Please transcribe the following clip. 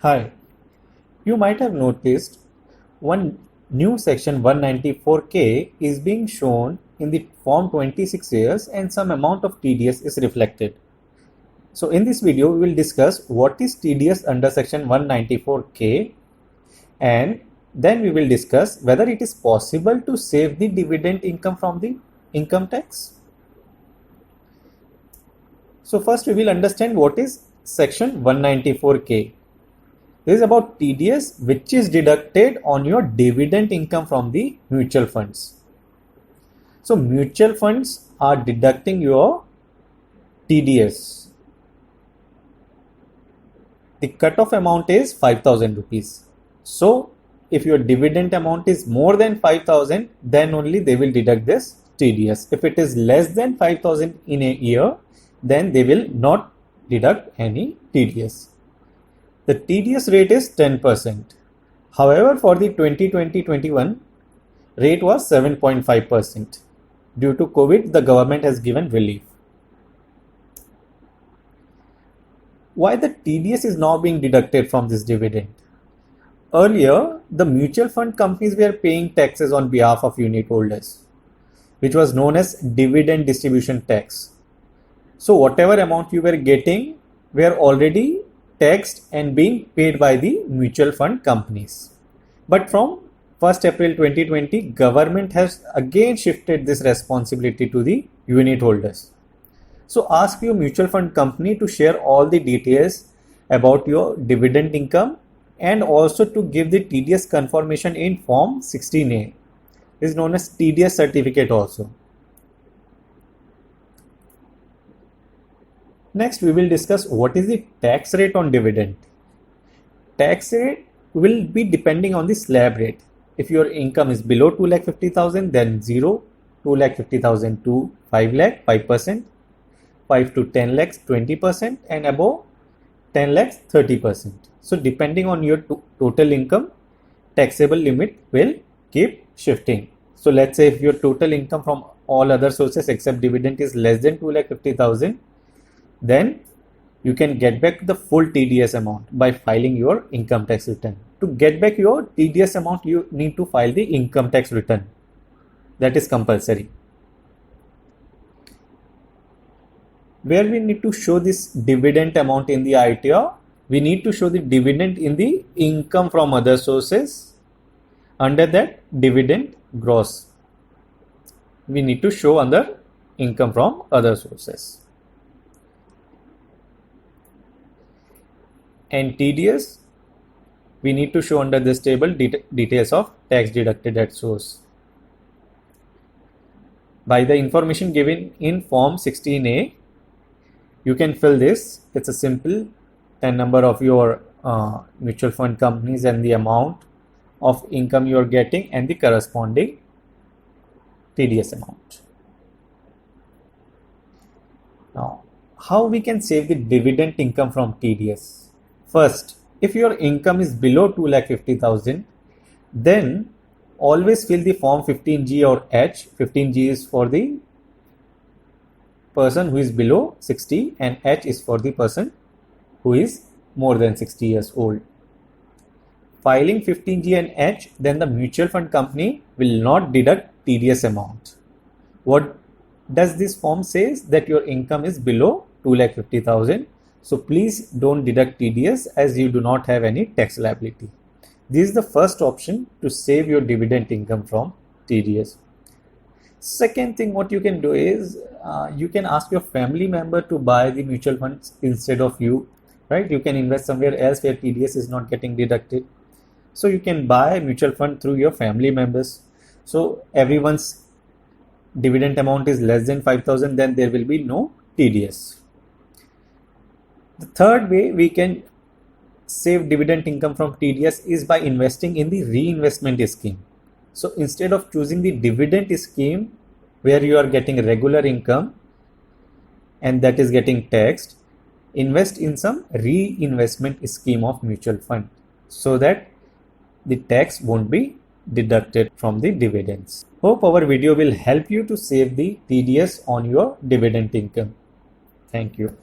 Hi, you might have noticed one new section 194K is being shown in the form 26 years and some amount of TDS is reflected. So in this video, we will discuss what is TDS under section 194K, and then we will discuss whether it is possible to save the dividend income from the income tax. So first we will understand what is section 194K. This is about TDS which is deducted on your dividend income from the mutual funds. So mutual funds are deducting your TDS. The cutoff amount is 5,000 rupees. So if your dividend amount is more than 5,000, then only they will deduct this TDS. If it is less than 5,000 in a year, then they will not deduct any TDS. The TDS rate is 10%. However, for the 2020-21 rate was 7.5%. Due to COVID, the government has given relief. Why the TDS is now being deducted from this dividend? Earlier, the mutual fund companies were paying taxes on behalf of unit holders, which was known as dividend distribution tax. So whatever amount you were getting were already taxed and being paid by the mutual fund companies. But from 1st April 2020, government has again shifted this responsibility to the unit holders. So ask your mutual fund company to share all the details about your dividend income and also to give the TDS confirmation in form 16A. This is known as TDS certificate also. Next, we will discuss what is the tax rate on dividend. Tax rate will be depending on the slab rate. If your income is below 2,50,000, then 0, 2,50,000 to 5 lakh, 5%, 5 to 10 lakhs, 20%, and above 10 lakhs, 30%. So depending on your total income, taxable limit will keep shifting. So let's say if your total income from all other sources except dividend is less than 2,50,000, then you can get back the full TDS amount by filing your income tax return. To get back your TDS amount, you need to file the income tax return. That is compulsory. Where we need to show this dividend amount in the ITR, we need to show the dividend in the income from other sources. Under that dividend gross, we need to show under income from other sources. And TDS, we need to show under this table details of tax deducted at source. By the information given in form 16A, you can fill this. It's a simple 10 number of your mutual fund companies and the amount of income you are getting and the corresponding TDS amount. Now, how we can save the dividend income from TDS? First, if your income is below 2,50,000, then always fill the form 15G or H. 15G is for the person who is below 60 and H is for the person who is more than 60 years old. Filing 15G and H, then the mutual fund company will not deduct TDS amount. What does this form says? That your income is below 2,50,000. So please don't deduct TDS as you do not have any tax liability. This is the first option to save your dividend income from TDS. Second thing what you can do is you can ask your family member to buy the mutual funds instead of you, right? You can invest somewhere else where TDS is not getting deducted. So you can buy mutual fund through your family members. So everyone's dividend amount is less than 5,000, then there will be no TDS. The third way we can save dividend income from TDS is by investing in the reinvestment scheme. So instead of choosing the dividend scheme where you are getting regular income and that is getting taxed, invest in some reinvestment scheme of mutual fund so that the tax won't be deducted from the dividends. Hope our video will help you to save the TDS on your dividend income. Thank you.